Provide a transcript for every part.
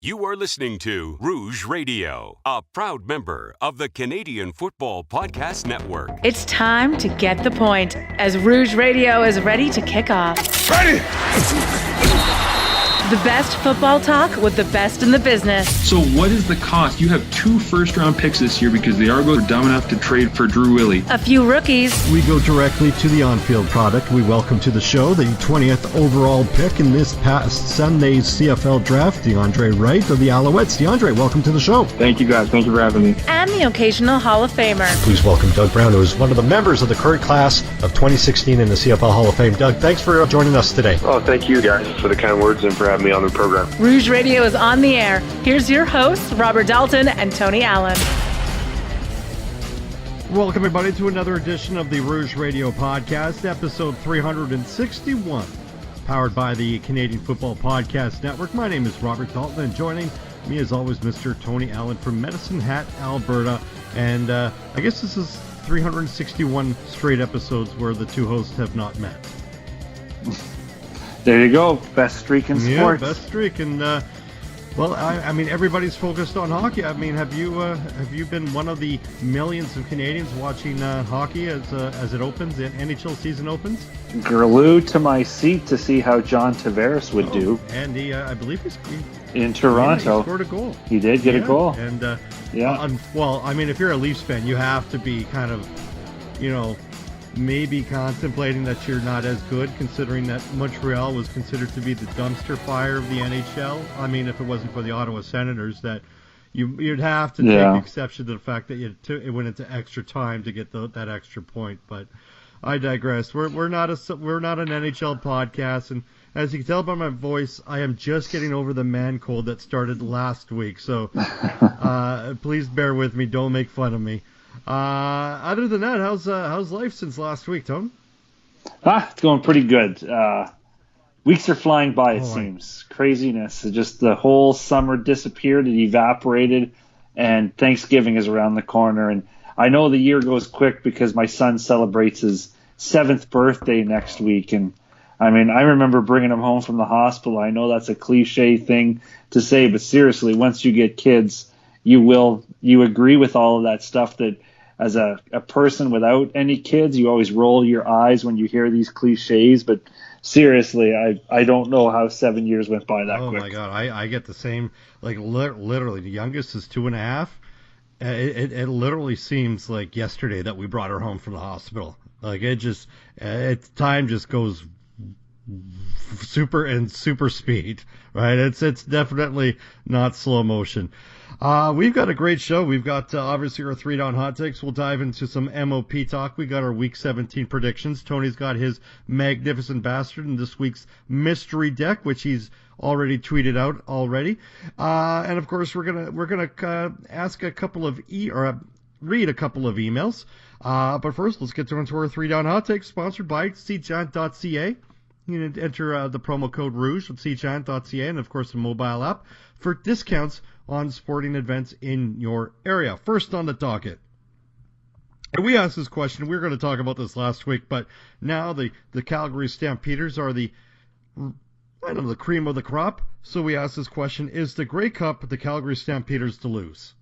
You are listening to Rouge Radio, a proud member of the Canadian Football Podcast Network. It's time to get the point as Rouge Radio is ready to kick off. Ready! The best football talk with the best in the business. So what is the cost? You have 2 first-round picks this year because the Argos are dumb enough to trade for Drew Willie. A few rookies. We go directly to the on-field product. We welcome to the show the 20th overall pick in this past Sunday's CFL draft, DeAndre Wright of the Alouettes. DeAndre, welcome to the show. Thank you, guys. Thank you for having me. And the occasional Hall of Famer. Please welcome Doug Brown, who is one of the members of the current class of 2016 in the CFL Hall of Fame. Doug, thanks for joining us today. Oh, thank you, guys, for the kind words and for having me on the program. Rouge Radio is on the air. Here's your hosts, Robert Dalton and Tony Allen. Welcome, everybody, to another edition of the Rouge Radio Podcast, episode 361, powered by the Canadian Football Podcast Network. My name is Robert Dalton, and joining me, as always, Mr. Tony Allen from Medicine Hat, Alberta. And I guess this is 361 straight episodes where the two hosts have not met. There you go. Best streak in sports. Yeah, best streak. And, well, I mean, everybody's focused on hockey. I mean, have you been one of the millions of Canadians watching hockey as it opens, the NHL season opens? Glued to my seat to see how John Tavares would do. And I believe he's in Toronto. He scored a goal. He did get a goal. And, well, I mean, if you're a Leafs fan, you have to be kind of, maybe contemplating that you're not as good, considering that Montreal was considered to be the dumpster fire of the NHL. I mean, if it wasn't for the Ottawa Senators, that you'd have to take exception to the fact that it went into extra time to get that extra point. But I digress. We're not an NHL podcast, and as you can tell by my voice, I am just getting over the man cold that started last week. So please bear with me. Don't make fun of me. Other than that, how's life since last week, Tom? It's going pretty good. Weeks are flying by, it seems. Craziness. Just the whole summer disappeared, it evaporated, and Thanksgiving is around the corner. And I know the year goes quick because my son celebrates his 7th birthday next week. And I mean, I remember bringing him home from the hospital. I know that's a cliche thing to say, but seriously, once you get kids, you agree with all of that stuff that as a person without any kids, you always roll your eyes when you hear these cliches. But seriously, I don't know how 7 years went by that quick. Oh my God, I get the same. Like literally, the youngest is 2.5. It literally seems like yesterday that we brought her home from the hospital. Like time just goes super speed, right? It's definitely not slow motion. We've got a great show. We've got obviously our 3-down hot takes. We'll dive into some MOP talk. We got our Week 17 predictions. Tony's got his magnificent bastard in this week's mystery deck, which he's already tweeted out already. And of course, we're gonna ask a couple of read a couple of emails. But first, let's get into our 3-down hot takes, sponsored by SeatGiant.ca. You can enter the promo code Rouge at SeatGiant.ca, and of course the mobile app for discounts on sporting events in your area. First on the docket. And we asked this question. We were going to talk about this last week, but now the Calgary Stampeders are the cream of the crop. So we asked this question: is the Grey Cup the Calgary Stampeders to lose?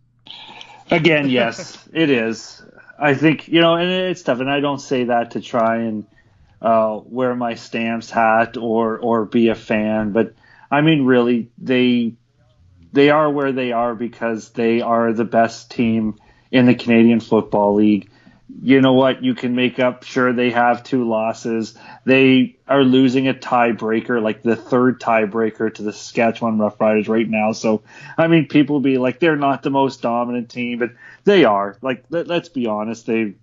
Again, yes, it is. I think, and it's tough, and I don't say that to try and wear my Stamps hat or be a fan, but I mean, really, they are where they are because they are the best team in the Canadian Football League. You know what? You can make up. Sure, they have 2 losses. They are losing a tiebreaker, like the 3rd tiebreaker to the Saskatchewan Roughriders right now. So, I mean, people will be like, they're not the most dominant team, but they are. Like, let's be honest. They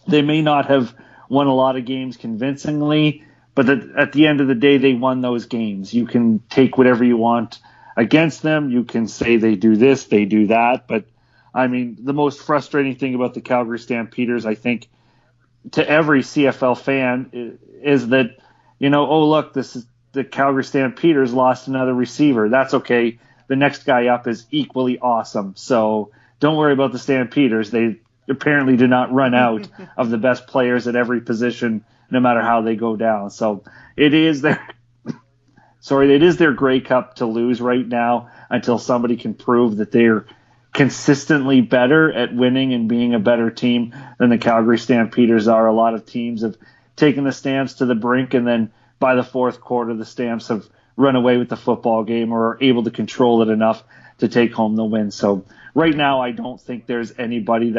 may not have won a lot of games convincingly, but at the end of the day, they won those games. You can take whatever you want against them. You can say they do this, they do that. But, I mean, the most frustrating thing about the Calgary Stampeders, I think, to every CFL fan is that, oh, look, this is the Calgary Stampeders lost another receiver. That's okay. The next guy up is equally awesome. So don't worry about the Stampeders. They apparently do not run out of the best players at every position, no matter how they go down. So it is it is their Grey Cup to lose right now until somebody can prove that they're consistently better at winning and being a better team than the Calgary Stampeders are. A lot of teams have taken the Stamps to the brink, and then by the fourth quarter, the Stamps have run away with the football game or are able to control it enough to take home the win. So right now, I don't think there's anybody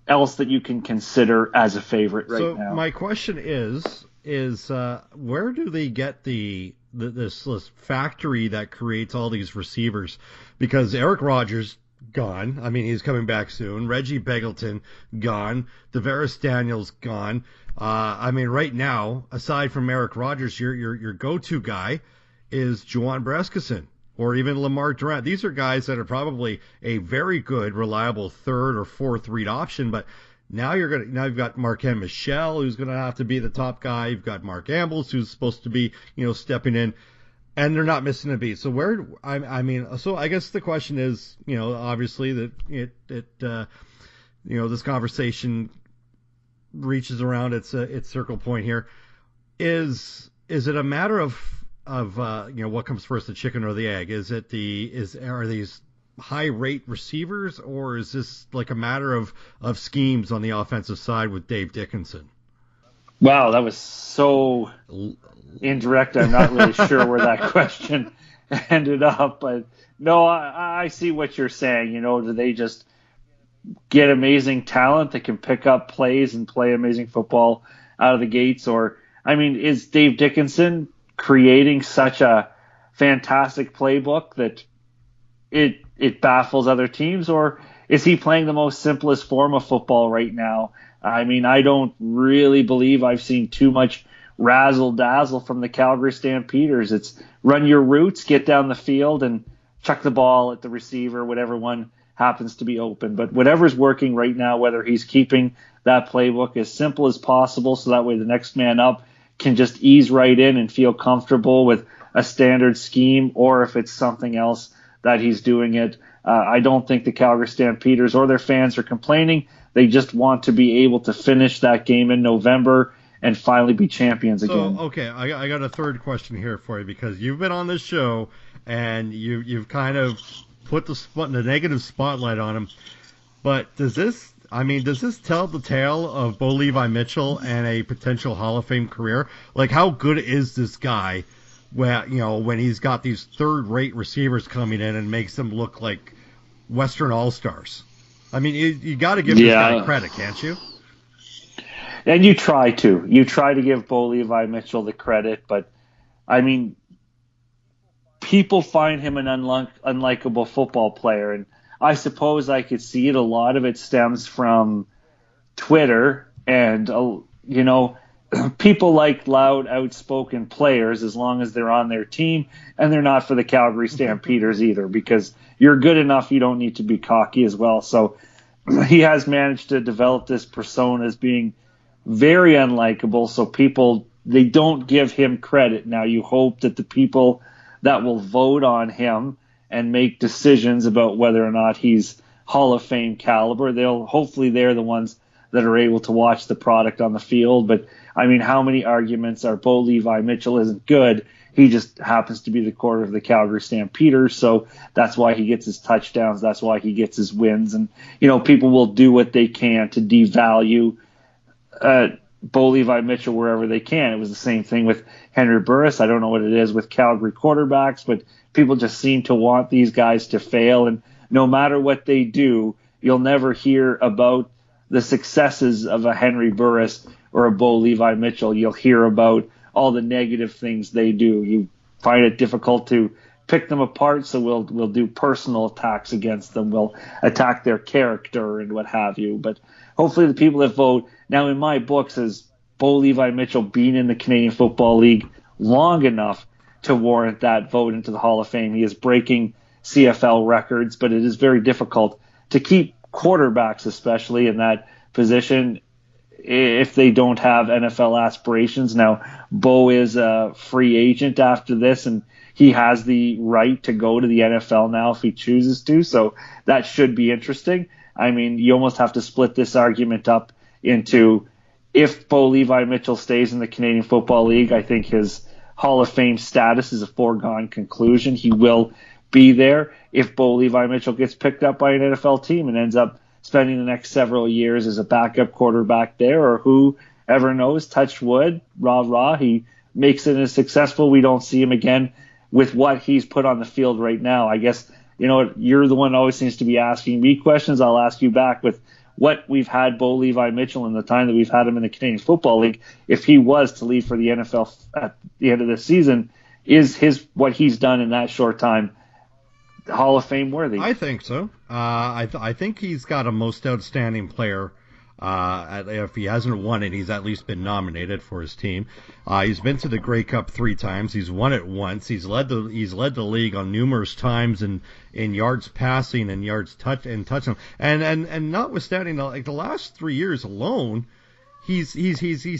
else that you can consider as a favorite right now. So my question is where do they get this factory that creates all these receivers? Because Eric Rogers gone. I mean, he's coming back soon. Reggie Begelton gone. Devaris Daniels gone. I mean, right now, aside from Eric Rogers, your go-to guy is Juwan Brescacin or even Lamar Durant. These are guys that are probably a very good, reliable third or fourth read option, but now you've got Marquand Michel, who's gonna have to be the top guy. You've got Mark Ambles, who's supposed to be, stepping in, and they're not missing a beat. So so I guess the question is, obviously that this conversation reaches around its circle point here. Is it a matter of what comes first, the chicken or the egg? Are these high rate receivers, or is this like a matter of schemes on the offensive side with Dave Dickenson? Wow, that was so indirect. I'm not really sure where that question ended up, but no, I see what you're saying. Do they just get amazing talent that can pick up plays and play amazing football out of the gates? Or, is Dave Dickenson creating such a fantastic playbook that it baffles other teams, or is he playing the most simplest form of football right now? I don't really believe I've seen too much razzle-dazzle from the Calgary Stampeders. It's run your routes, get down the field, and chuck the ball at the receiver, whatever one happens to be open. But whatever's working right now, whether he's keeping that playbook as simple as possible so that way the next man up can just ease right in and feel comfortable with a standard scheme, or if it's something else that he's doing it. I don't think the Calgary Stampeders or their fans are complaining. They just want to be able to finish that game in November and finally be champions again. Okay, I got a third question here for you, because you've been on this show and you've kind of put the negative spotlight on him. But does this tell the tale of Bo Levi Mitchell and a potential Hall of Fame career? Like, how good is this guy when he's got these third-rate receivers coming in and makes them look like Western All-Stars? You got to give this guy credit, can't you? And you try to. You try to give Bo Levi Mitchell the credit, but, people find him an unlikable football player, and I suppose I could see it. A lot of it stems from Twitter, and, people like loud, outspoken players as long as they're on their team, and they're not for the Calgary Stampeders either, because you're good enough, you don't need to be cocky as well. So he has managed to develop this persona as being very unlikable, so people, they don't give him credit. Now you hope that the people that will vote on him and make decisions about whether or not he's Hall of Fame caliber, they're the ones that are able to watch the product on the field. But how many arguments are Bo Levi Mitchell isn't good? He just happens to be the quarter of the Calgary Stampeders, so that's why he gets his touchdowns. That's why he gets his wins. And, people will do what they can to devalue Bo Levi Mitchell wherever they can. It was the same thing with Henry Burris. I don't know what it is with Calgary quarterbacks, but people just seem to want these guys to fail. And no matter what they do, you'll never hear about the successes of a Henry Burris or a Bo Levi Mitchell. You'll hear about all the negative things they do. You find it difficult to pick them apart, so we'll do personal attacks against them. We'll attack their character and what have you. But hopefully the people that vote, now in my books, has Bo Levi Mitchell been in the Canadian Football League long enough to warrant that vote into the Hall of Fame. He is breaking CFL records, but it is very difficult to keep quarterbacks, especially in that position, if they don't have NFL aspirations. Now, Bo is a free agent after this, and he has the right to go to the NFL now if he chooses to, so that should be interesting. You almost have to split this argument up into, if Bo Levi Mitchell stays in the Canadian Football League, I think his Hall of Fame status is a foregone conclusion. He will be there if Bo Levi Mitchell gets picked up by an NFL team and ends up spending the next several years as a backup quarterback there, or whoever knows, touch wood, rah, he makes it as successful. We don't see him again with what he's put on the field right now. I guess, you're the one who always seems to be asking me questions. I'll ask you back with what we've had Bo Levi Mitchell in the time that we've had him in the Canadian Football League. If he was to leave for the NFL at the end of the season, is what he's done in that short time Hall of Fame worthy? I think so. I think he's got a most outstanding player. If he hasn't won it, he's at least been nominated for his team. He's been to the Grey Cup 3 times. He's won it once. He's led the league on numerous times in yards passing and yards touchdown. And notwithstanding the last 3 years alone, he's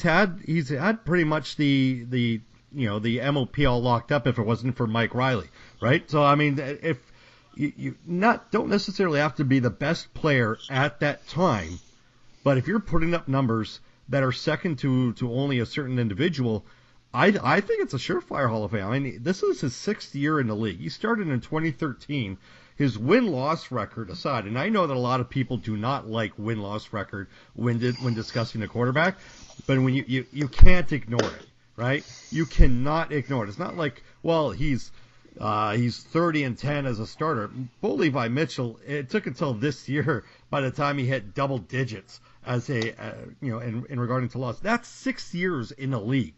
had pretty much the MOP all locked up if it wasn't for Mike Riley, right? So I mean, if you don't necessarily have to be the best player at that time, but if you're putting up numbers that are second to only a certain individual, I think it's a surefire Hall of Fame. I mean, this is his 6th year in the league. He started in 2013. His win-loss record aside, and I know that a lot of people do not like win-loss record when discussing a quarterback, but when you can't ignore it, right? You cannot ignore it. It's not like, well, he's 30-10 as a starter. Bo Levi Mitchell, it took until this year by the time he hit double digits as in regarding to loss. That's 6 years in the league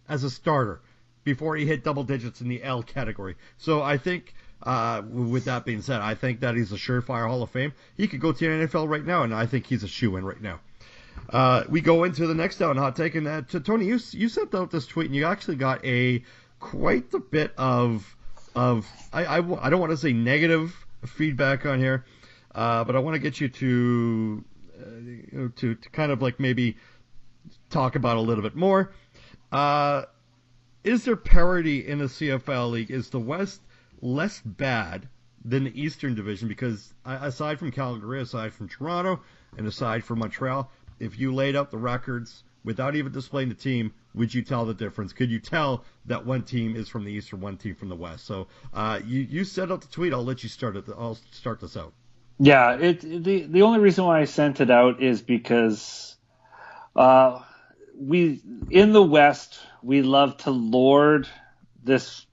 as a starter before he hit double digits in the L category. So I think, with that being said, I think that he's a surefire Hall of Fame. He could go to the NFL right now, and I think he's a shoo-in right now. We go into the next down hot take, and Tony, you sent out this tweet, and you actually got quite a bit of I don't want to say negative feedback on here, but I want to get you to kind of like maybe talk about a little bit more. Is there parity in the CFL league? Is the West less bad than the Eastern Division? Because aside from Calgary, aside from Toronto, and aside from Montreal, if you laid out the records without even displaying the team, would you tell the difference? Could you tell that one team is from the East or one team from the West? So you set out the tweet. I'll let you start it. I'll start this out. Yeah, the only reason why I sent it out is because we in the West we love to lord this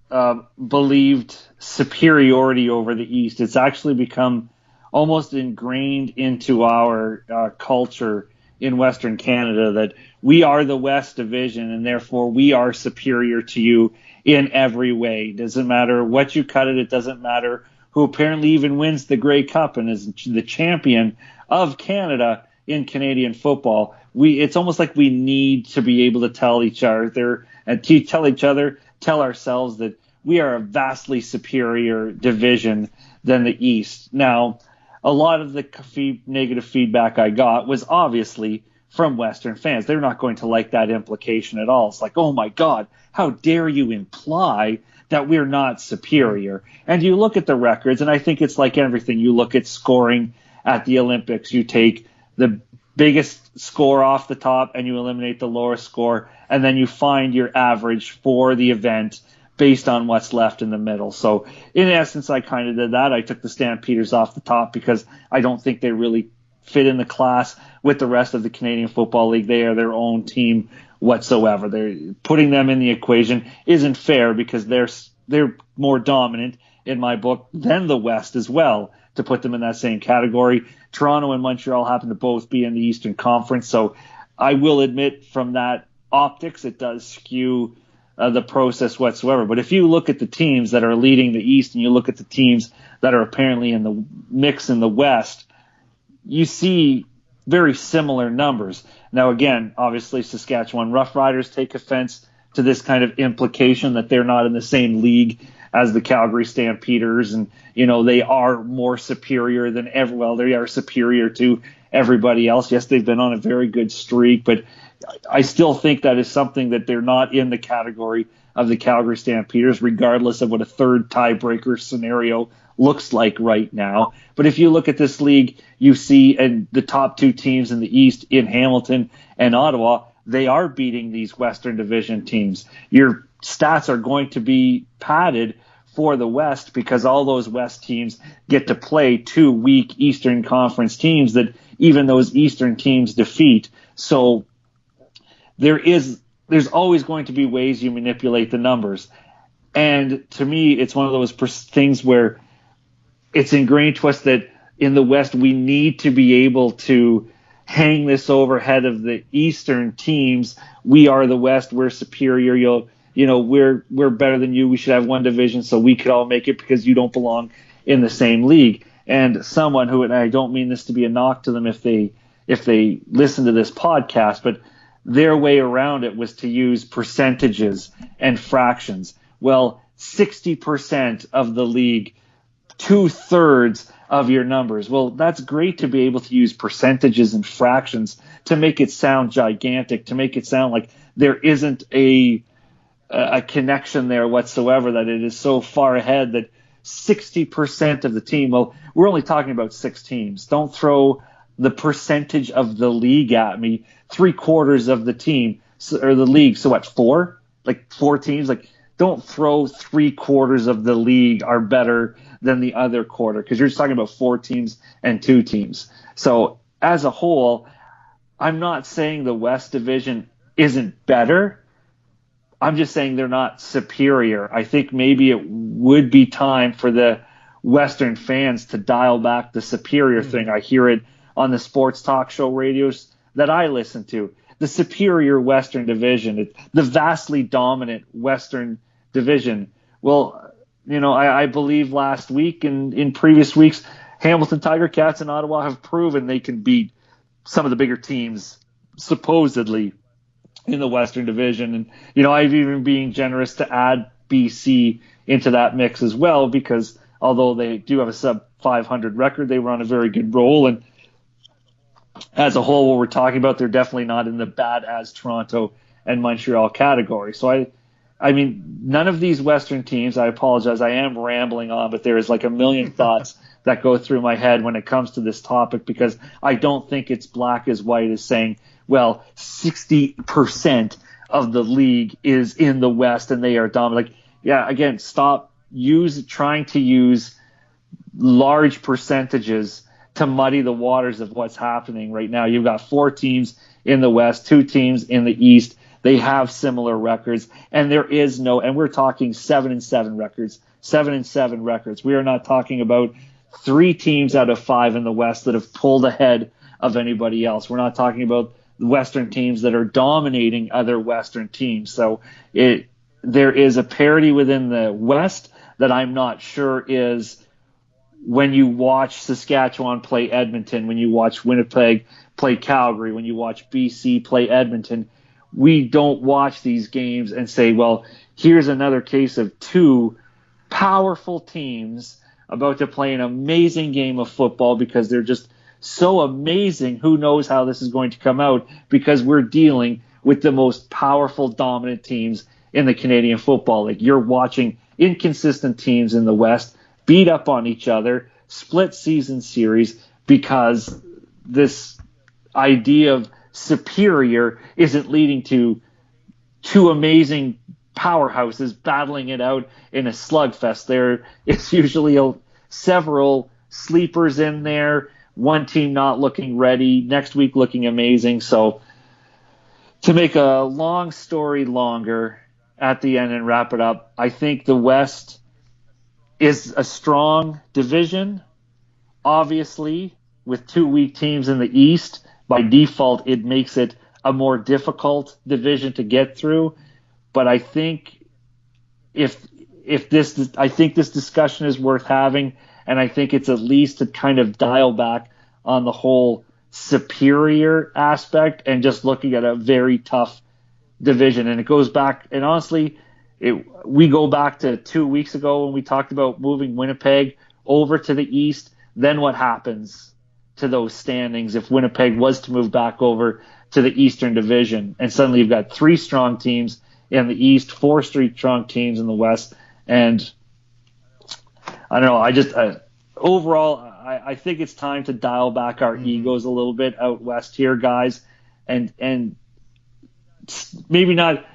believed superiority over the East. It's actually become almost ingrained into our culture in Western Canada that we are the West Division and therefore we are superior to you in every way. It doesn't matter what you cut it. It doesn't matter who apparently even wins the Grey Cup and is the champion of Canada in Canadian football. It's almost like we need to be able to tell each other and tell ourselves that we are a vastly superior division than the East. Now, a lot of the negative feedback I got was obviously from Western fans. They're not going to like that implication at all. It's like, oh my God, how dare you imply that we're not superior? And you look at the records, and I think it's like everything. You look at scoring at the Olympics. You take the biggest score off the top and you eliminate the lowest score, and then you find your average for the event based on what's left in the middle. So in essence, I kind of did that. I took the Stampeders off the top because I don't think they really fit in the class with the rest of the Canadian Football League. They are their own team whatsoever. They're putting them in the equation isn't fair because they're more dominant in my book than the West as well to put them in that same category. Toronto and Montreal happen to both be in the Eastern Conference. So I will admit from that optics, it does skew the process whatsoever. But if you look at the teams that are leading the East and you look at the teams that are apparently in the mix in the West, you see very similar numbers. Now, again, obviously Saskatchewan Roughriders take offense to this kind of implication that they're not in the same league as the Calgary Stampeders, and they are more superior than they are superior to everybody else. Yes, they've been on a very good streak, but I still think that is something that they're not in the category of the Calgary Stampeders, regardless of what a third tiebreaker scenario looks like right now. But if you look at this league, you see and the top two teams in the East in Hamilton and Ottawa they are beating these Western Division teams. Your stats are going to be padded for the West because all those West teams get to play 2 weak Eastern Conference teams that even those Eastern teams defeat. So there's always going to be ways you manipulate the numbers. And to me, it's one of those things where it's ingrained to us that in the West, we need to be able to hang this overhead of the Eastern teams. We are the West. We're superior. We're better than you. We should have one division so we could all make it because you don't belong in the same league. And someone who, and I don't mean this to be a knock to them if they listen to this podcast, but their way around it was to use percentages and fractions. Well, 60% of the league, 2/3 of your numbers. Well, that's great to be able to use percentages and fractions to make it sound gigantic, to make it sound like there isn't a connection there whatsoever, that it is so far ahead that 60% of the team, well, we're only talking about 6 teams. Don't throw the percentage of the league at me. 3/4 of the team, or the league, so what, 4? Like 4 teams? Like, don't throw 3/4 of the league are better than the other quarter, because you're just talking about 4 teams and 2 teams. So as a whole, I'm not saying the West Division isn't better. I'm just saying they're not superior. I think maybe it would be time for the Western fans to dial back the superior thing. I hear it on the sports talk show radios that I listen to. The superior Western Division, the vastly dominant Western Division. Well, I believe last week and in previous weeks, Hamilton Tiger Cats and Ottawa have proven they can beat some of the bigger teams, supposedly, in the Western Division. And, I've even been generous to add BC into that mix as well, because although they do have a sub 500 record, they were on a very good roll. And as a whole, what we're talking about, they're definitely not in the bad as Toronto and Montreal category. So I mean, none of these Western teams, I apologize, I am rambling on, but there is like a million thoughts that go through my head when it comes to this topic, because I don't think it's black as white as saying, well, 60% of the league is in the West and they are dominant. Like, yeah, again, stop trying to use large percentages to muddy the waters of what's happening right now. You've got 4 teams in the West, 2 teams in the East. They have similar records, and and we're talking 7-7 records, 7-7 records. We are not talking about 3 teams out of 5 in the West that have pulled ahead of anybody else. We're not talking about Western teams that are dominating other Western teams. So there is a parity within the West that I'm not sure is when you watch Saskatchewan play Edmonton, when you watch Winnipeg play Calgary, when you watch BC play Edmonton. We don't watch these games and say, well, here's another case of 2 powerful teams about to play an amazing game of football because they're just so amazing. Who knows how this is going to come out, because we're dealing with the most powerful, dominant teams in the Canadian Football League. You're watching inconsistent teams in the West beat up on each other, split season series, because this idea of superior isn't leading to 2 amazing powerhouses battling it out in a slugfest. There is usually several sleepers in there, one team not looking ready, next week looking amazing. So to make a long story longer at the end and wrap it up, I think the West is a strong division. Obviously, with 2 weak teams in the East, by default, it makes it a more difficult division to get through. But I think this discussion is worth having, and I think it's at least to kind of dial back on the whole superior aspect and just looking at a very tough division. And it goes back, and honestly, we go back to 2 weeks ago when we talked about moving Winnipeg over to the East. Then what happens to those standings if Winnipeg was to move back over to the Eastern Division? And suddenly you've got 3 strong teams in the East, 4 strong teams in the West. And I don't know, overall, I think it's time to dial back our egos a little bit out West here, guys, and maybe not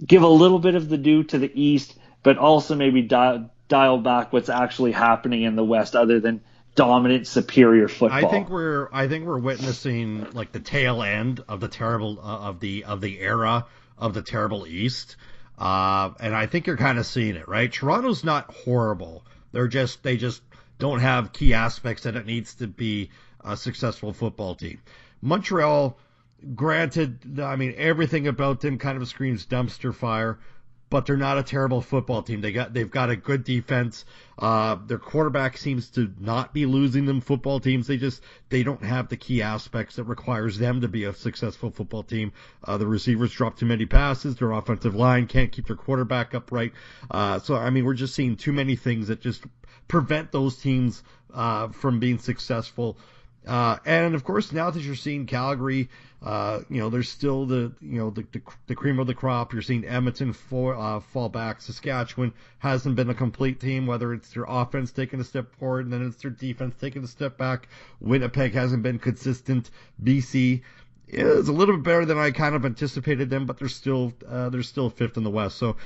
give a little bit of the due to the East, but also maybe dial back what's actually happening in the West, other than dominant, superior football. I think we're witnessing like the tail end of the terrible of the era of the terrible East, and I think you're kind of seeing it, right? Toronto's not horrible. They just don't have key aspects that it needs to be a successful football team. Montreal, granted, I mean everything about them kind of screams dumpster fire, but they're not a terrible football team. They've got a good defense. Their quarterback seems to not be losing them football teams. They don't have the key aspects that requires them to be a successful football team. The receivers drop too many passes. Their offensive line can't keep their quarterback upright. So I mean, we're just seeing too many things that just prevent those teams from being successful. And of course, now that you're seeing Calgary, there's still the cream of the crop. You're seeing Edmonton fall back. Saskatchewan hasn't been a complete team, whether it's their offense taking a step forward and then it's their defense taking a step back. Winnipeg hasn't been consistent. BC is a little bit better than I kind of anticipated them, but they're still fifth in the West. So,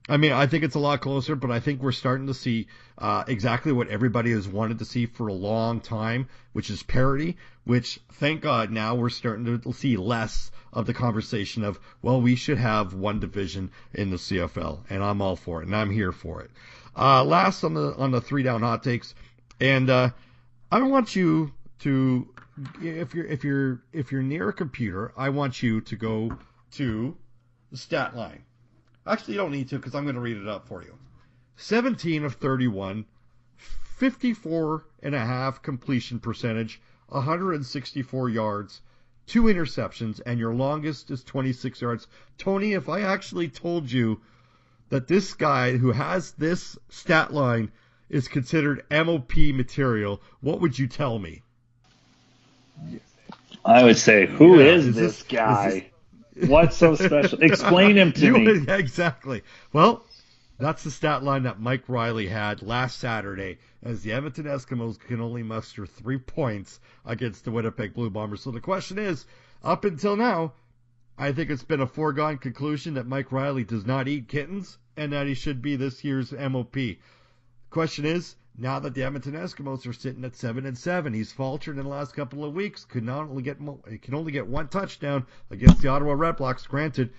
I mean, I think it's a lot closer, but I think we're starting to see exactly what everybody has wanted to see for a long time, which is parity, which, thank God, now we're starting to see less of the conversation of, well, we should have one division in the CFL, and I'm all for it, and I'm here for it. Last on the 3 down hot takes, and I want you to, if you're near a computer, I want you to go to the stat line. Actually, you don't need to because I'm going to read it up for you. 17 of 31, 54.5 completion percentage, 164 yards, 2 interceptions, and your longest is 26 yards. Tony, if I actually told you that this guy who has this stat line is considered MOP material, what would you tell me? I would say, who is this guy? What's so special? Explain him to me. Exactly. Well, that's the stat line that Mike Riley had last Saturday as the Edmonton Eskimos can only muster 3 points against the Winnipeg Blue Bombers. So the question is, up until now, I think it's been a foregone conclusion that Mike Riley does not eat kittens and that he should be this year's MOP. Question is, now that the Edmonton Eskimos are sitting at 7-7, he's faltered in the last couple of weeks. He can only get one touchdown against the Ottawa Redblacks. Granted,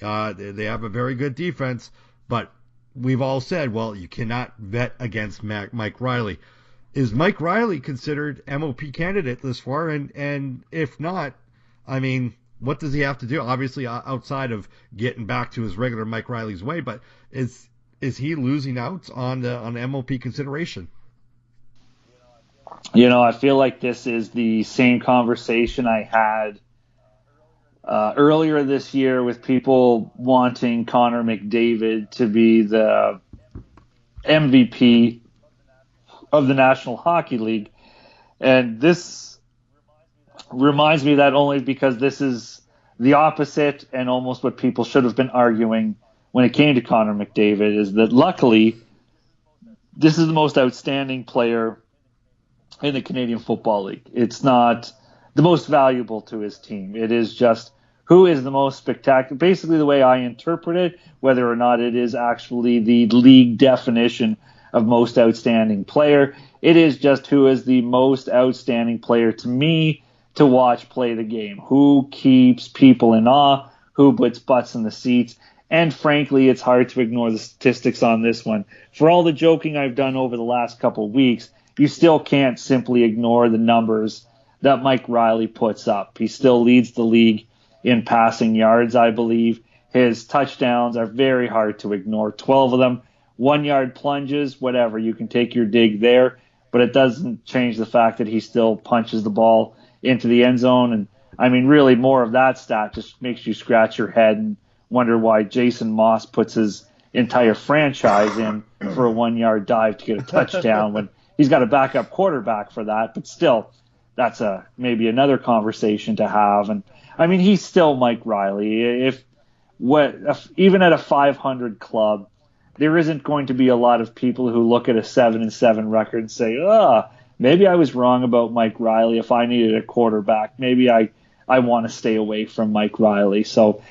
they have a very good defense, but we've all said, well, you cannot vet against Mike Riley. Is Mike Riley considered MOP candidate this far? And if not, I mean, what does he have to do? Obviously, outside of getting back to his regular Mike Riley's way, but is he losing out on MOP consideration? I feel like this is the same conversation I had earlier this year with people wanting Connor McDavid to be the MVP of the National Hockey League. And this reminds me of that only because this is the opposite and almost what people should have been arguing when it came to Connor McDavid, is that luckily this is the most outstanding player in the Canadian Football League. It's not the most valuable to his team. It is just who is the most spectacular. Basically, the way I interpret it, whether or not it is actually the league definition of most outstanding player, it is just who is the most outstanding player to me to watch play the game. Who keeps people in awe, who puts butts in the seats. And frankly, it's hard to ignore the statistics on this one. For all the joking I've done over the last couple of weeks, you still can't simply ignore the numbers that Mike Riley puts up. He still leads the league in passing yards, I believe. His touchdowns are very hard to ignore. 12 of them, 1-yard plunges, whatever. You can take your dig there, but it doesn't change the fact that he still punches the ball into the end zone. And I mean, really, more of that stat just makes you scratch your head and wonder why Jason Moss puts his entire franchise in for a 1-yard dive to get a touchdown when he's got a backup quarterback for that. But still, that's maybe another conversation to have. And I mean, he's still Mike Riley. Even at a 500 club, there isn't going to be a lot of people who look at a 7-7 record and say, maybe I was wrong about Mike Riley. If I needed a quarterback, maybe I want to stay away from Mike Riley. So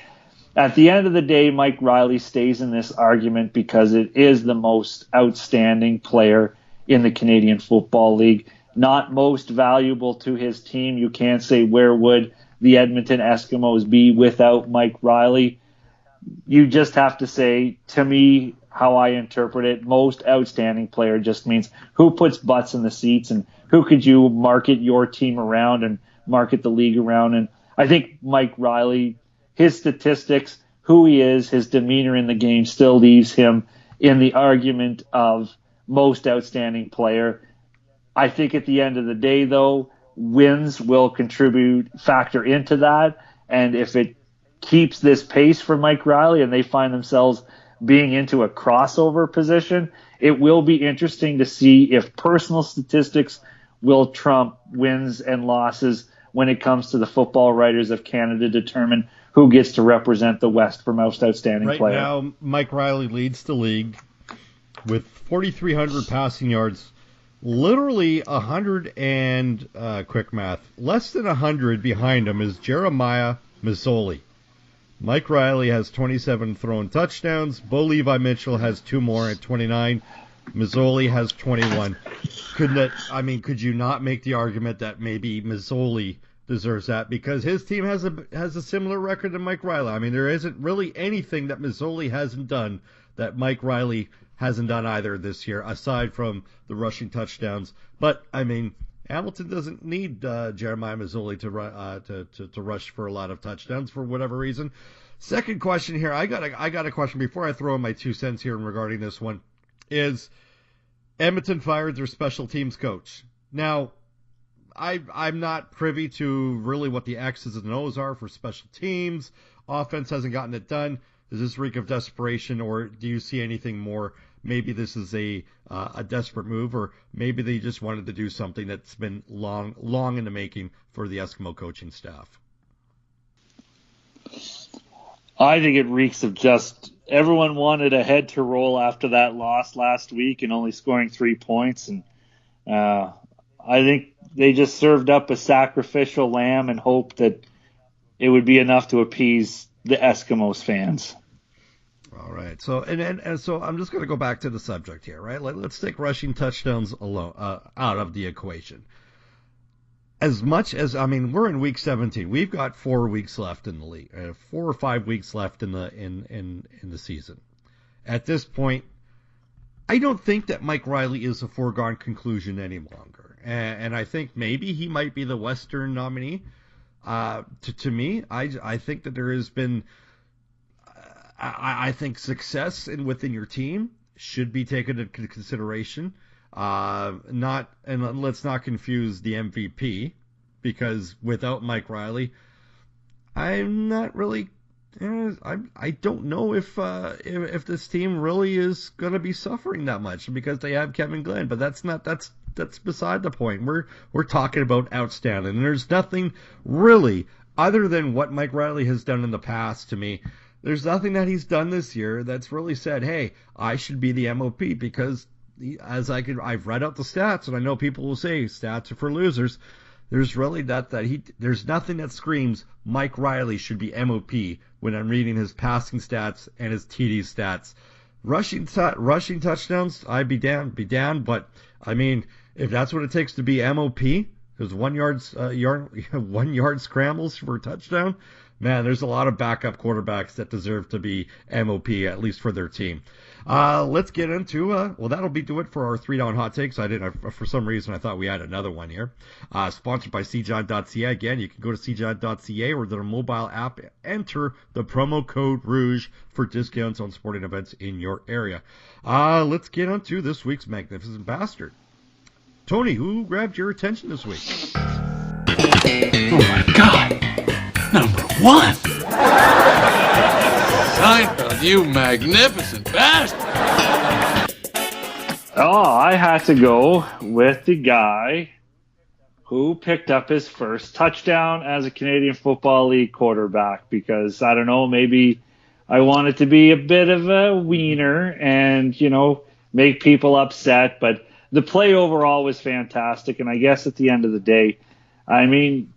at the end of the day, Mike Riley stays in this argument because it is the most outstanding player in the Canadian Football League. Not most valuable to his team. You can't say where would the Edmonton Eskimos be without Mike Riley. You just have to say, to me, how I interpret it, most outstanding player just means who puts butts in the seats and who could you market your team around and market the league around. And I think Mike Riley, his statistics, who he is, his demeanor in the game still leaves him in the argument of most outstanding player. I think at the end of the day, though, wins will factor into that. And if it keeps this pace for Mike Riley and they find themselves being into a crossover position, it will be interesting to see if personal statistics will trump wins and losses when it comes to the Football Writers of Canada determine who gets to represent the West for most outstanding player. Right now, Mike Riley leads the league with 4,300 passing yards, literally 100 and, quick math, less than 100 behind him is Jeremiah Masoli. Mike Riley has 27 thrown touchdowns. Bo Levi Mitchell has 2 more at 29. Masoli has 21. Could you not make the argument that maybe Masoli deserves that because his team has a similar record to Mike Riley? I mean, there isn't really anything that Masoli hasn't done that Mike Riley hasn't done either this year, aside from the rushing touchdowns. But I mean, Hamilton doesn't need Jeremiah Masoli to rush for a lot of touchdowns for whatever reason. Second question here, I got a question before I throw in my 2 cents here regarding this one. Is Edmonton fired their special teams coach? Now, I'm not privy to really what the X's and O's are for special teams. Offense hasn't gotten it done. Does this reek of desperation, or do you see anything more? Maybe this is a desperate move, or maybe they just wanted to do something that's been long in the making for the Eskimo coaching staff. I think it reeks of just everyone wanted a head to roll after that loss last week and only scoring 3 points. And I think they just served up a sacrificial lamb and hoped that it would be enough to appease the Eskimos fans. All right. So and so I'm just going to go back to the subject here, right? Let's take rushing touchdowns alone out of the equation. As much as, I mean, we're in week 17. We've got 4 weeks left in the league, 4 or 5 weeks left in the season. At this point, I don't think that Mike Riley is a foregone conclusion any longer, and I think maybe he might be the Western nominee. To me, I think that there has been, I think success within your team should be taken into consideration. Let's not confuse the MVP, because without Mike Riley, I'm not really. I don't know if this team really is going to be suffering that much because they have Kevin Glenn, but that's beside the point. We're talking about outstanding, and there's nothing really other than what Mike Riley has done in the past. To me, there's nothing that he's done this year that's really said, "Hey, I should be the MOP," because I've read out the stats, and I know people will say stats are for losers. There's really there's nothing that screams Mike Riley should be MOP when I'm reading his passing stats and his TD stats. Rushing touchdowns, I'd be down, but I mean, if that's what it takes to be MOP, because 1 yard scrambles for a touchdown, man, there's a lot of backup quarterbacks that deserve to be MOP, at least for their team. Let's get into, that'll do it for our 3 down hot takes. For some reason, I thought we had another one here. Sponsored by cjon.ca. Again, you can go to cjon.ca or their mobile app, enter the promo code Rouge for discounts on sporting events in your area. Let's get into this week's Magnificent Bastard. Tony, who grabbed your attention this week? Oh my God! Number 1! Seinfeld, you magnificent bastard! Oh, I had to go with the guy who picked up his first touchdown as a Canadian Football League quarterback because, I don't know, maybe I wanted to be a bit of a wiener and, make people upset, but the play overall was fantastic, and I guess at the end of the day, I mean,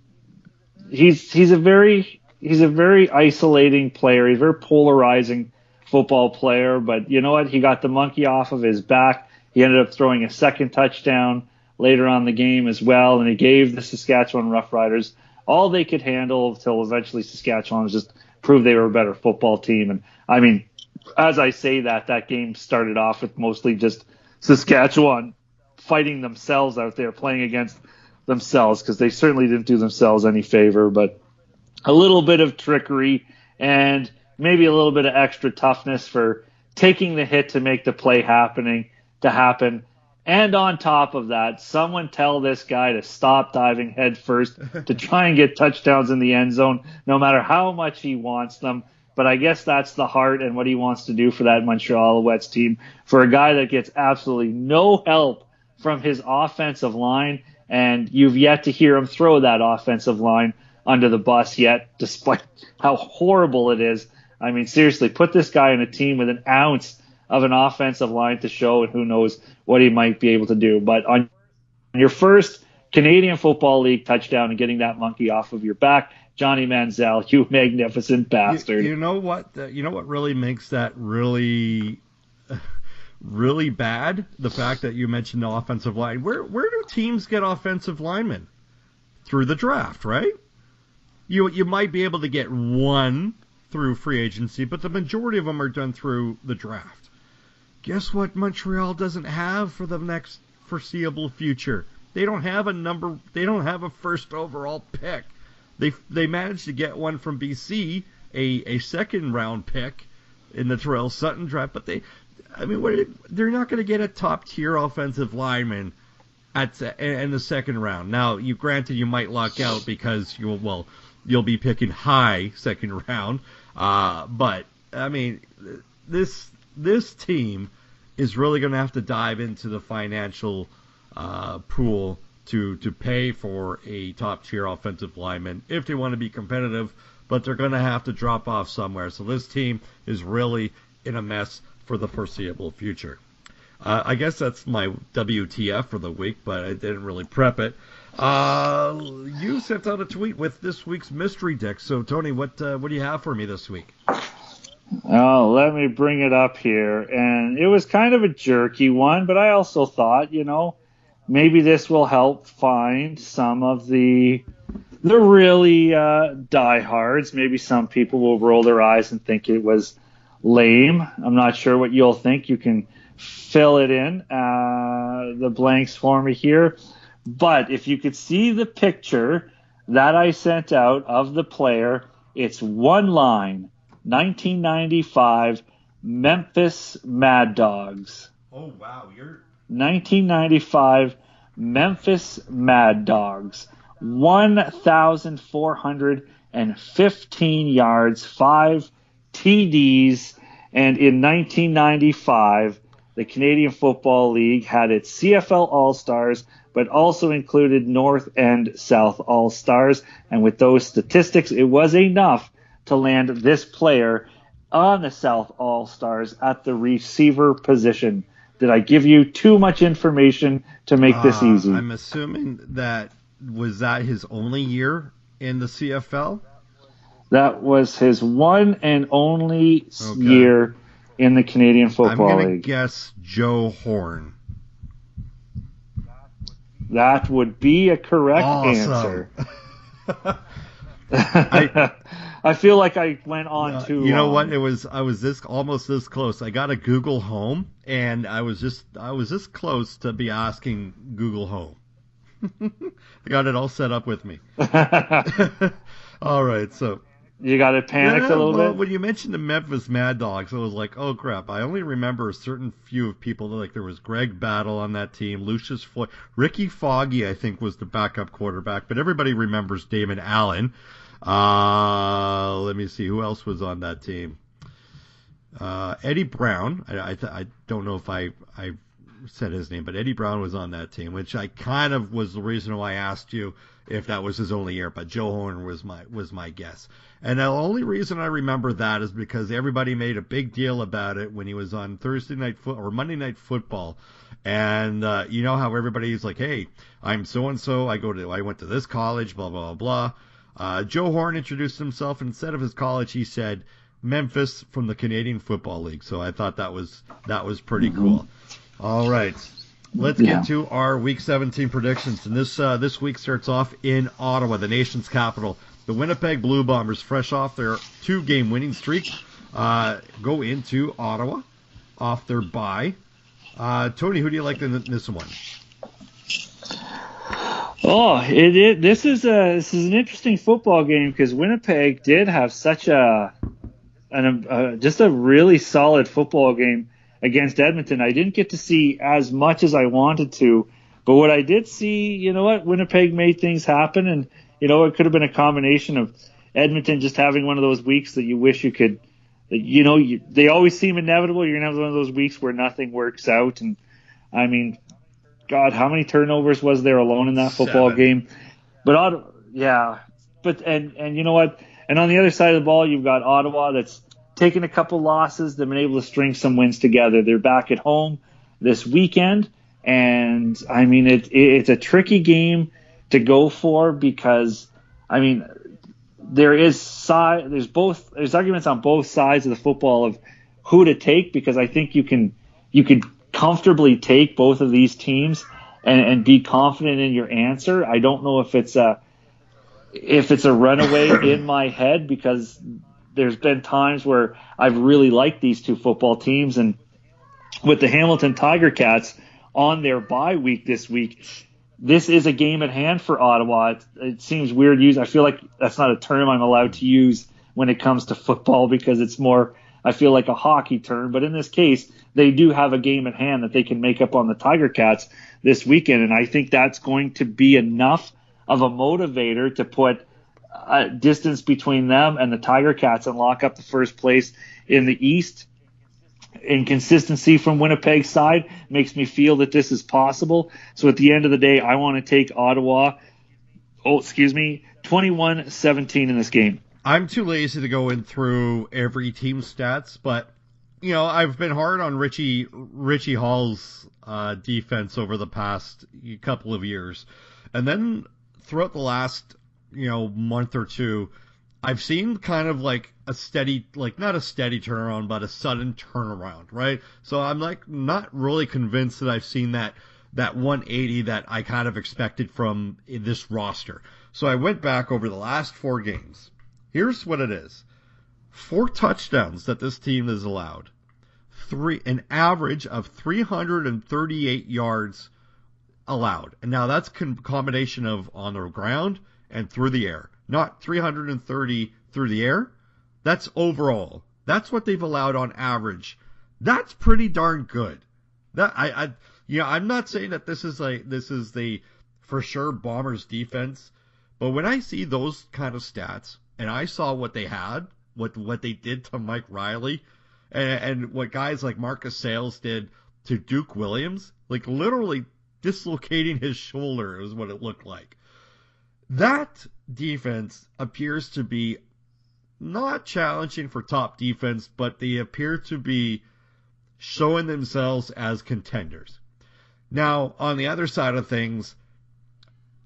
he's a very he's a very isolating player. He's a very polarizing football player. But you know what? He got the monkey off of his back. He ended up throwing a second touchdown later on in the game as well, and he gave the Saskatchewan Roughriders all they could handle until eventually Saskatchewan just proved they were a better football team. And I mean, as I say that game started off with mostly just Saskatchewan fighting themselves out there, playing against themselves, because they certainly didn't do themselves any favor. But a little bit of trickery and maybe a little bit of extra toughness for taking the hit to make the play happen. And on top of that, someone tell this guy to stop diving head first to try and get touchdowns in the end zone, no matter how much he wants them. But I guess that's the heart and what he wants to do for that Montreal Alouettes team, for a guy that gets absolutely no help from his offensive line. And you've yet to hear him throw that offensive line under the bus yet, despite how horrible it is. I mean, seriously, put this guy in a team with an ounce of an offensive line to show, and who knows what he might be able to do. But on your first Canadian Football League touchdown and getting that monkey off of your back, Johnny Manziel, you magnificent bastard. You know what? You know what really makes that really bad? The fact that you mentioned the offensive line. Where do teams get offensive linemen? Through the draft, right? You might be able to get one through free agency, but the majority of them are done through the draft. Guess what Montreal doesn't have for the next foreseeable future? They don't have a first overall pick. They managed to get one from BC, a second round pick in the Terrell Sutton draft, but they're not going to get a top tier offensive lineman in the second round. Now, granted you might luck out because you'll be picking high second round, but I mean this team is really going to have to dive into the financial pool to pay for a top-tier offensive lineman if they want to be competitive, but they're going to have to drop off somewhere. So this team is really in a mess for the foreseeable future. I guess that's my WTF for the week, but I didn't really prep it. You sent out a tweet with this week's mystery deck. So, Tony, what do you have for me this week? Oh, let me bring it up here. And it was kind of a jerky one, but I also thought, maybe this will help find some of the really diehards. Maybe some people will roll their eyes and think it was lame. I'm not sure what you'll think. You can fill it in, the blanks for me here. But if you could see the picture that I sent out of the player, it's one line. 1995 Memphis Mad Dogs. Oh, wow. 1995 Memphis Mad Dogs. 1,415 yards, 5 TDs. And in 1995, the Canadian Football League had its CFL All-Stars, but also included North and South All-Stars. And with those statistics, it was enough to land this player on the South All-Stars at the receiver position. Did I give you too much information to make this easy? I'm assuming was that his only year in the CFL? That was his one and only year in the Canadian Football League. I'm going to guess Joe Horn. That would be a correct answer. I feel like I went on too long. You know what? I was almost this close. I got a Google Home, and I was this close to be asking Google Home. I got it all set up with me. All right, so you got it panicked a little bit. When you mentioned the Memphis Mad Dogs, I was like, oh crap! I only remember a certain few of people. Like there was Greg Battle on that team, Lucius Floyd, Ricky Foggy, I think was the backup quarterback, but everybody remembers Damon Allen. Let me see who else was on that team. Eddie Brown. I don't know if I said his name, but Eddie Brown was on that team, which I kind of was the reason why I asked you if that was his only year. But Joe Horn was my guess, and the only reason I remember that is because everybody made a big deal about it when he was on Thursday Night or Monday Night Football, and you know how everybody's like, "Hey, I'm so and so. I went to this college, blah blah blah." Joe Horn introduced himself. Instead of his college, he said Memphis from the Canadian Football League. So I thought that was pretty cool. All right. Let's get to our Week 17 predictions. And this week starts off in Ottawa, the nation's capital. The Winnipeg Blue Bombers, fresh off their 2-game winning streak, go into Ottawa off their bye. Tony, who do you like in this one? Oh, this is an interesting football game because Winnipeg did have such just a really solid football game against Edmonton. I didn't get to see as much as I wanted to, but what I did see, you know what, Winnipeg made things happen, and you know it could have been a combination of Edmonton just having one of those weeks that you wish you could. You know, they always seem inevitable. You're gonna have one of those weeks where nothing works out, and I mean, God, how many turnovers was there alone in that football game? But and you know what? And on the other side of the ball, you've got Ottawa that's taken a couple losses. They've been able to string some wins together. They're back at home this weekend, and I mean it's a tricky game to go for because I mean there's arguments on both sides of the football of who to take because I think you can comfortably take both of these teams and be confident in your answer. I don't know if it's a runaway in my head because there's been times where I've really liked these two football teams, and with the Hamilton Tiger Cats on their bye week this week, this is a game at hand for Ottawa. It seems weird to use. I feel like that's not a term I'm allowed to use when it comes to football because it's more, I feel like a hockey term, but in this case, they do have a game at hand that they can make up on the Tiger Cats this weekend, and I think that's going to be enough of a motivator to put a distance between them and the Tiger Cats and lock up the first place in the East. Inconsistency from Winnipeg's side makes me feel that this is possible. So at the end of the day, I want to take Ottawa, 21-17 in this game. I'm too lazy to go in through every team's stats, but you know, I've been hard on Richie Hall's defense over the past couple of years. And then throughout the last, month or two, I've seen kind of like a steady, like not a steady turnaround, but a sudden turnaround, right? So I'm like not really convinced that I've seen that 180 that I kind of expected from this roster. So I went back over the last 4 games. Here's what it is. 4 touchdowns that this team has allowed. An average of 338 yards allowed. And now that's combination of on the ground and through the air. Not 330 through the air. That's overall. That's what they've allowed on average. That's pretty darn good. I'm not saying that this is the for sure Bombers defense, but when I see those kind of stats and I saw what they had, what they did to Mike Riley, and what guys like Marcus Sayles did to Duke Williams, like literally dislocating his shoulder is what it looked like. That defense appears to be not challenging for top defense, but they appear to be showing themselves as contenders. Now, on the other side of things,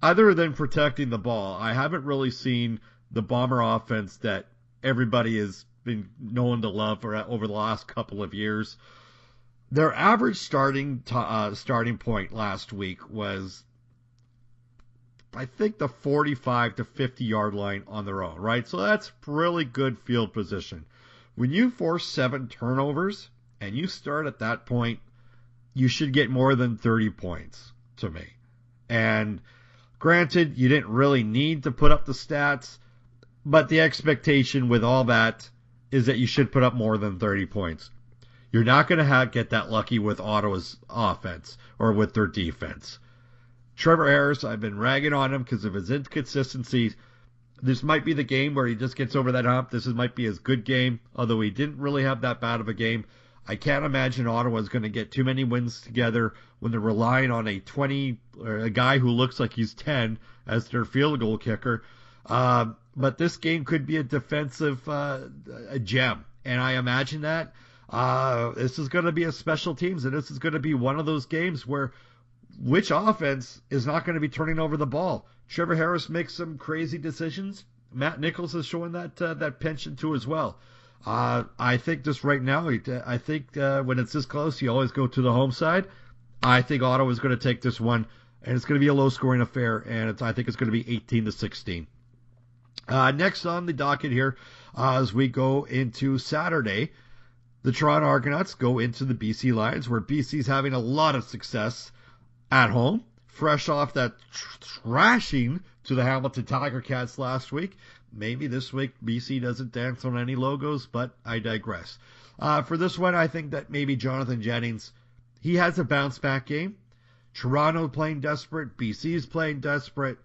other than protecting the ball, I haven't really seen the Bomber offense that everybody has been known to love over the last couple of years. Their average starting point last week was, I think, the 45 to 50 yard line on their own, right? So that's really good field position. When you force 7 turnovers and you start at that point, you should get more than 30 points to me. And granted, you didn't really need to put up the stats, but the expectation with all that is that you should put up more than 30 points. You're not going to get that lucky with Ottawa's offense or with their defense. Trevor Harris, I've been ragging on him because of his inconsistencies. This might be the game where he just gets over that hump. This might be his good game, although he didn't really have that bad of a game. I can't imagine Ottawa's going to get too many wins together when they're relying on a guy who looks like he's 10 as their field goal kicker. But this game could be a defensive a gem, and I imagine that this is going to be a special teams, and this is going to be one of those games where which offense is not going to be turning over the ball. Trevor Harris makes some crazy decisions. Matt Nichols is showing that penchant too as well. I think just right now, I think when it's this close, you always go to the home side. I think Ottawa is going to take this one, and it's going to be a low-scoring affair, and I think it's going to be 18-16. Next on the docket here, as we go into Saturday, the Toronto Argonauts go into the BC Lions, where BC's having a lot of success at home, fresh off that thrashing to the Hamilton Tiger Cats last week. Maybe this week BC doesn't dance on any logos, but I digress. For this one, I think that maybe Jonathan Jennings, he has a bounce-back game. Toronto playing desperate. BC's playing desperate.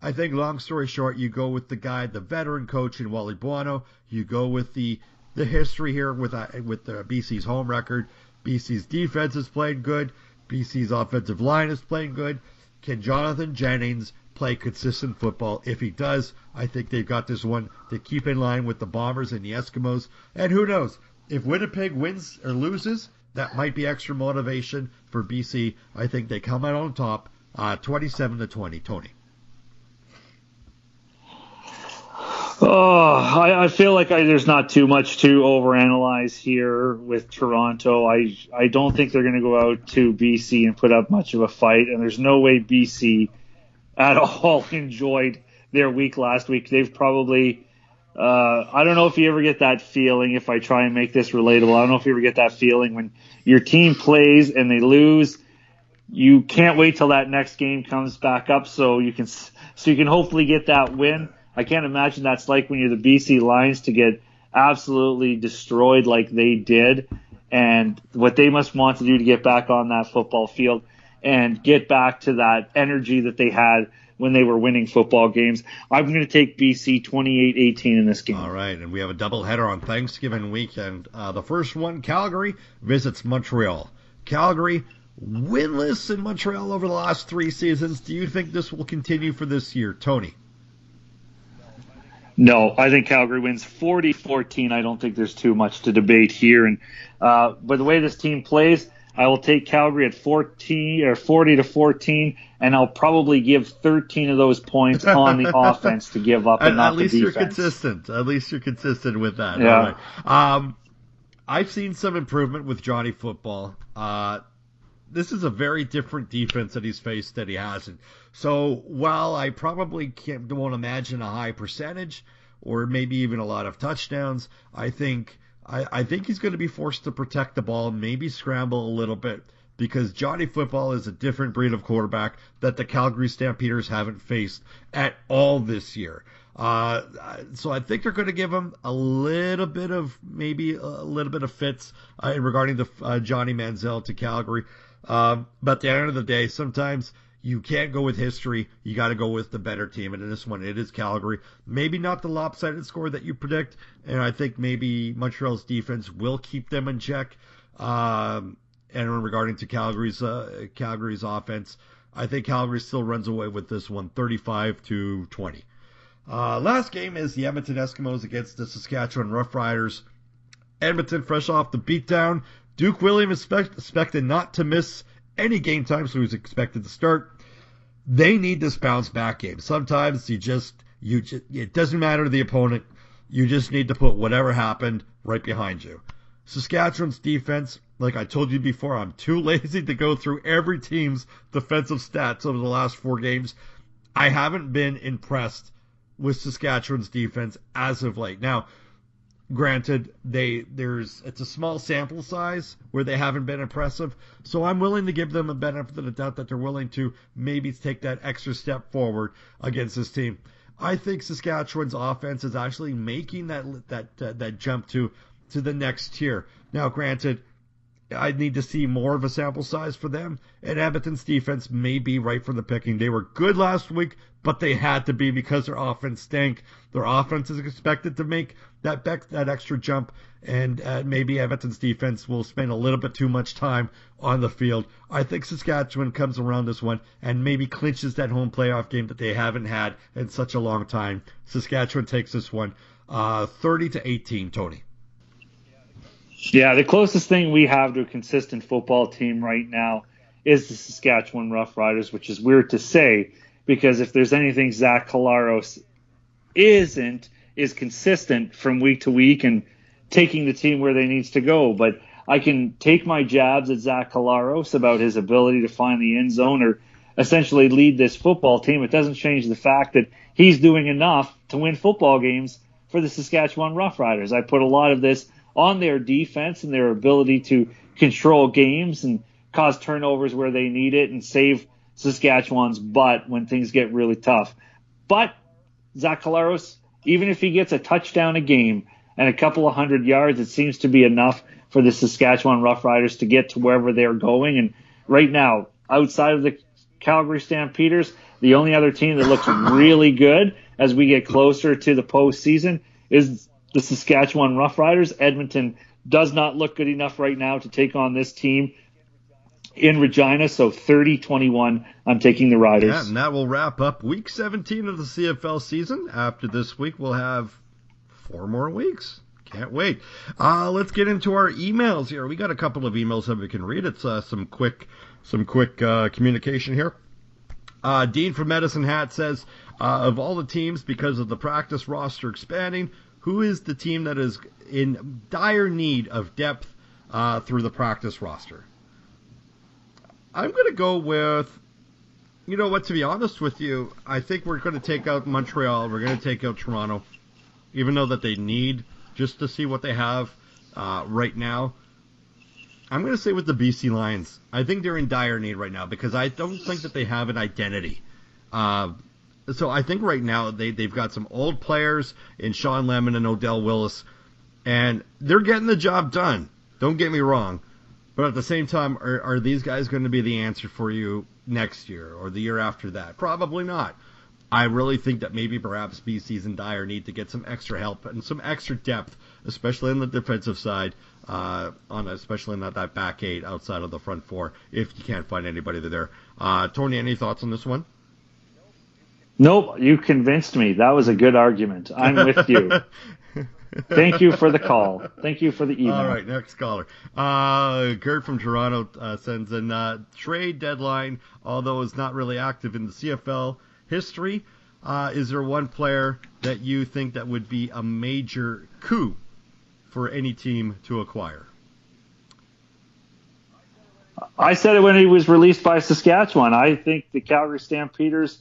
I think, long story short, you go with the guy, the veteran coach in Wally Buono. You go with the history here with the BC's home record. BC's defense is playing good. BC's offensive line is playing good. Can Jonathan Jennings play consistent football? If he does, I think they've got this one to keep in line with the Bombers and the Eskimos. And who knows, if Winnipeg wins or loses, that might be extra motivation for BC. I think they come out on top, 27-20. Tony. Oh, I feel like there's not too much to overanalyze here with Toronto. I don't think they're going to go out to BC and put up much of a fight, and there's no way BC at all enjoyed their week last week. They've probably, I don't know if you ever get that feeling, if I try and make this relatable, I don't know if you ever get that feeling when your team plays and they lose, you can't wait till that next game comes back up so you can hopefully get that win. I can't imagine that's like when you're the BC Lions to get absolutely destroyed like they did, and what they must want to do to get back on that football field and get back to that energy that they had when they were winning football games. I'm going to take BC 28-18 in this game. All right, and we have a doubleheader on Thanksgiving weekend. The first one, Calgary visits Montreal. Calgary winless in Montreal over the last 3 seasons. Do you think this will continue for this year, Tony? No, I think Calgary wins 40-14. I don't think there's too much to debate here. And by the way this team plays, I will take Calgary at 40-14, and I'll probably give 13 of those points on the offense to give up and not the defense. You're consistent. At least you're consistent with that. Yeah. All right. I've seen some improvement with Johnny Football. This is a very different defense that he's faced that he hasn't. So while I probably won't imagine a high percentage or maybe even a lot of touchdowns, I think he's going to be forced to protect the ball and maybe scramble a little bit because Johnny Football is a different breed of quarterback that the Calgary Stampeders haven't faced at all this year. So I think they're going to give him a little bit of fits regarding the Johnny Manziel to Calgary. But at the end of the day, sometimes you can't go with history. You got to go with the better team. And in this one, it is Calgary. Maybe not the lopsided score that you predict. And I think maybe Montreal's defense will keep them in check. And regarding to Calgary's offense, I think Calgary still runs away with this one, 35-20. Last game is the Edmonton Eskimos against the Saskatchewan Roughriders. Edmonton fresh off the beatdown. Duke Williams expected not to miss any game time, so he's expected to start. They need this bounce back game. Sometimes it doesn't matter the opponent. You just need to put whatever happened right behind you. Saskatchewan's defense, like I told you before, I'm too lazy to go through every team's defensive stats over the last 4 games. I haven't been impressed with Saskatchewan's defense as of late. Now, granted, it's a small sample size where they haven't been impressive, so I'm willing to give them a benefit of the doubt that they're willing to maybe take that extra step forward against this team. I think Saskatchewan's offense is actually making that jump to the next tier. Now, granted, I need to see more of a sample size for them, and Edmonton's defense may be right for the picking. They were good last week, but they had to be because their offense stank. Their offense is expected to make that extra jump, and maybe Edmonton's defense will spend a little bit too much time on the field. I think Saskatchewan comes around this one and maybe clinches that home playoff game that they haven't had in such a long time. Saskatchewan takes this one 30-18, Tony. Yeah, the closest thing we have to a consistent football team right now is the Saskatchewan Roughriders, which is weird to say because if there's anything Zach Collaros is consistent from week to week and taking the team where they needs to go. But I can take my jabs at Zach Collaros about his ability to find the end zone or essentially lead this football team. It doesn't change the fact that he's doing enough to win football games for the Saskatchewan Roughriders. I put a lot of this on their defense and their ability to control games and cause turnovers where they need it and save Saskatchewan's butt when things get really tough. But Zach Collaros, even if he gets a touchdown a game and a couple of 100 yards, it seems to be enough for the Saskatchewan Roughriders to get to wherever they're going. And right now, outside of the Calgary Stampeders, the only other team that looks really good as we get closer to the postseason is the Saskatchewan Roughriders. Edmonton does not look good enough right now to take on this team in Regina, so 30-21, I'm taking the Riders. Yeah, and that will wrap up Week 17 of the CFL season. After this week, we'll have 4 more weeks. Can't wait. Let's get into our emails here. We got a couple of emails that we can read. It's some quick communication here. Dean from Medicine Hat says, of all the teams, because of the practice roster expanding, who is the team that is in dire need of depth through the practice roster? I'm going to go with, you know what, to be honest with you, I think we're going to take out Montreal. We're going to take out Toronto, even though that they need just to see what they have right now. I'm going to say with the BC Lions. I think they're in dire need right now because I don't think that they have an identity. So I think right now they've got some old players in Sean Lemon and Odell Willis, and they're getting the job done. Don't get me wrong. But at the same time, are these guys going to be the answer for you next year or the year after that? Probably not. I really think that maybe perhaps BC's in dire need to get some extra help and some extra depth, especially on the defensive side, especially in that back 8 outside of the front 4, if you can't find anybody there. Tony, any thoughts on this one? Nope, you convinced me. That was a good argument. I'm with you. Thank you for the call. Thank you for the email. All right, next caller. Gert from Toronto sends in trade deadline, although it's not really active in the CFL history. Is there one player that you think that would be a major coup for any team to acquire? I said it when he was released by Saskatchewan. I think the Calgary Stampeders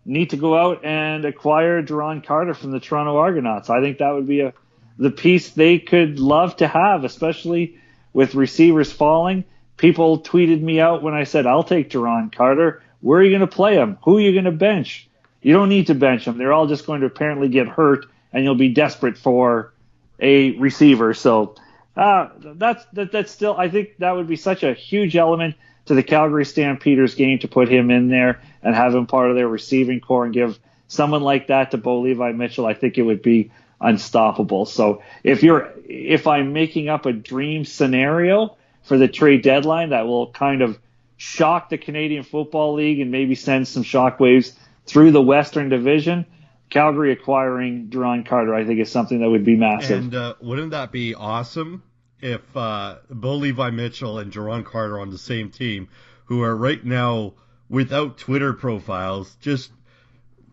need to go out and acquire Duron Carter from the Toronto Argonauts. I think that would be the piece they could love to have, especially with receivers falling. People tweeted me out when I said, I'll take Duron Carter. Where are you going to play him? Who are you going to bench? You don't need to bench him. They're all just going to apparently get hurt, and you'll be desperate for a receiver. So that's still, I think that would be such a huge element to the Calgary Stampeders game to put him in there and have him part of their receiving core and give someone like that to Bo Levi Mitchell. I think it would be unstoppable. So if I'm making up a dream scenario for the trade deadline that will kind of shock the Canadian Football League and maybe send some shockwaves through the Western Division, Calgary acquiring Duron Carter, I think, is something that would be massive. And wouldn't that be awesome if Bo Levi Mitchell and Duron Carter on the same team, who are right now without Twitter profiles, just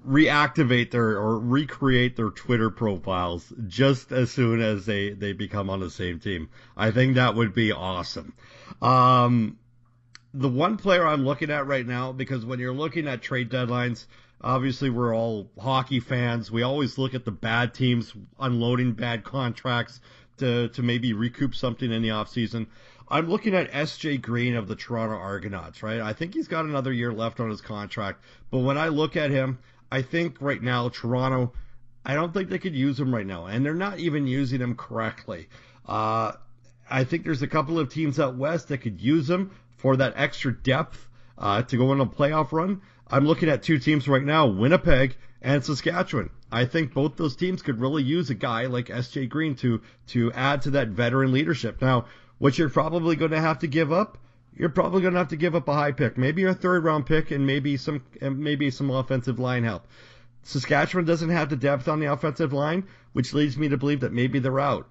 reactivate or recreate their Twitter profiles just as soon as they become on the same team? I think that would be awesome. The one player I'm looking at right now, because when you're looking at trade deadlines, obviously we're all hockey fans. We always look at the bad teams unloading bad contracts to maybe recoup something in the offseason. I'm looking at S.J. Green of the Toronto Argonauts, right? I think he's got another year left on his contract. But when I look at him, I think right now Toronto, I don't think they could use him right now. And they're not even using him correctly. I think there's a couple of teams out west that could use him for that extra depth to go on a playoff run. I'm looking at 2 teams right now, Winnipeg and Saskatchewan. I think both those teams could really use a guy like S.J. Green to add to that veteran leadership. Now, what you're probably going to have to give up, you're probably going to have to give up a high pick, maybe a 3rd-round pick, and maybe some offensive line help. Saskatchewan doesn't have the depth on the offensive line, which leads me to believe that maybe they're out.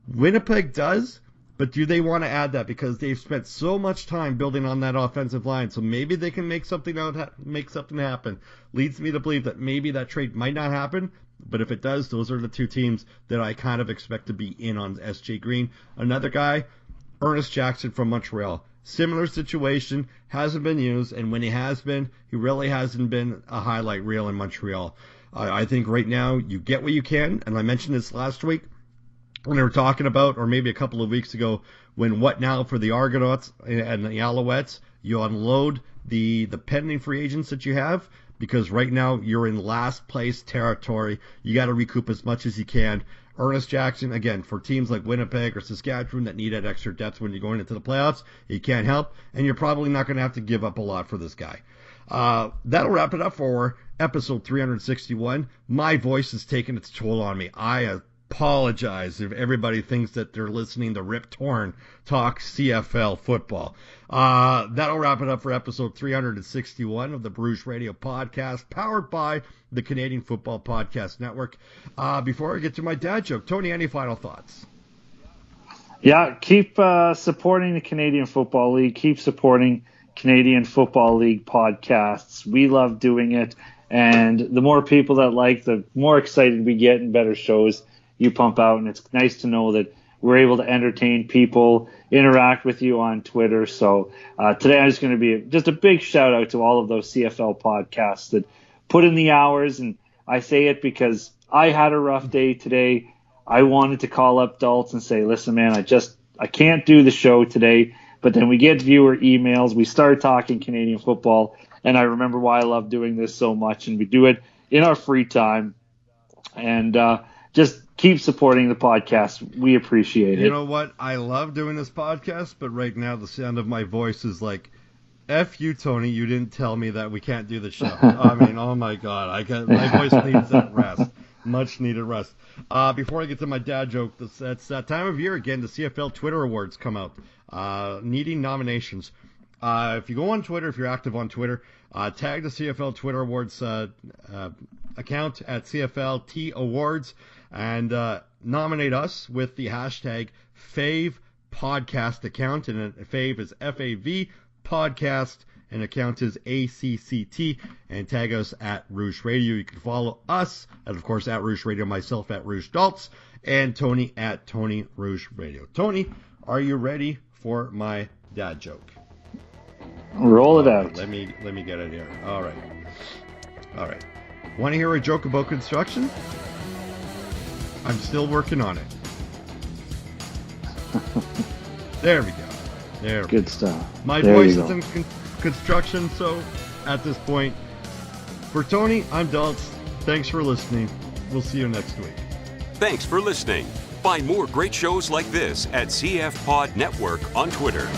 Winnipeg does, but do they want to add that? Because they've spent so much time building on that offensive line, so maybe they can make something happen. Leads me to believe that maybe that trade might not happen, But if it does, those are the two teams that I kind of expect to be in on SJ Green. Another guy, Ernest Jackson from Montreal. Similar situation, hasn't been used, and when he has been, he really hasn't been a highlight reel in Montreal. I think right now you get what you can, and I mentioned this last week when they were talking about, or maybe a couple of weeks ago, when what now for the Argonauts and the Alouettes, you unload the pending free agents that you have, because right now you're in last place territory. You got to recoup as much as you can. Ernest Jackson, again, for teams like Winnipeg or Saskatchewan that need that extra depth when you're going into the playoffs, he can't help, and you're probably not going to have to give up a lot for this guy. That'll wrap it up for episode 361. My voice is taking its toll on me. I apologize if everybody thinks that they're listening to Rip Torn talk CFL football. That'll wrap it up for episode 361 of the Bruges Radio podcast, powered by the Canadian Football Podcast Network. Before I get to my dad joke, Tony, any final thoughts? Yeah, keep supporting the Canadian Football League. Keep supporting Canadian Football League podcasts. We love doing it. And the more people that like, the more excited we get and better shows you pump out. And it's nice to know that we're able to entertain people, interact with you on Twitter. So today I'm just going to be just a big shout out to all of those CFL podcasts that put in the hours. And I say it because I had a rough day today. I wanted to call up Daltz and say, listen, man, I can't do the show today. But then we get viewer emails. We start talking Canadian football. And I remember why I love doing this so much. And we do it in our free time. And just keep supporting the podcast. We appreciate it. You know what? I love doing this podcast, but right now the sound of my voice is like, F you, Tony. You didn't tell me that we can't do the show. I mean, oh my God. My voice needs that rest. Much needed rest. Before I get to my dad joke, it's that time of year again. The CFL Twitter Awards come out. Needing nominations. If you go on Twitter, if you're active on Twitter, tag the CFL Twitter Awards account at CFLT Awards and nominate us with the hashtag Fave Podcast account. And Fave is FAV Podcast, and account is ACCT, and tag us at Rouge Radio. You can follow us, and of course at Rouge Radio, myself at Rouge Daltz, and Tony at Tony Rouge Radio. Tony, are you ready for my dad joke? Roll it out. Let me get it here. All right. Want to hear a joke about construction? I'm still working on it. There we go. Good stuff. My voice is in construction, so at this point, for Tony, I'm Daltz. Thanks for listening. We'll see you next week. Thanks for listening. Find more great shows like this at CF Pod Network on Twitter.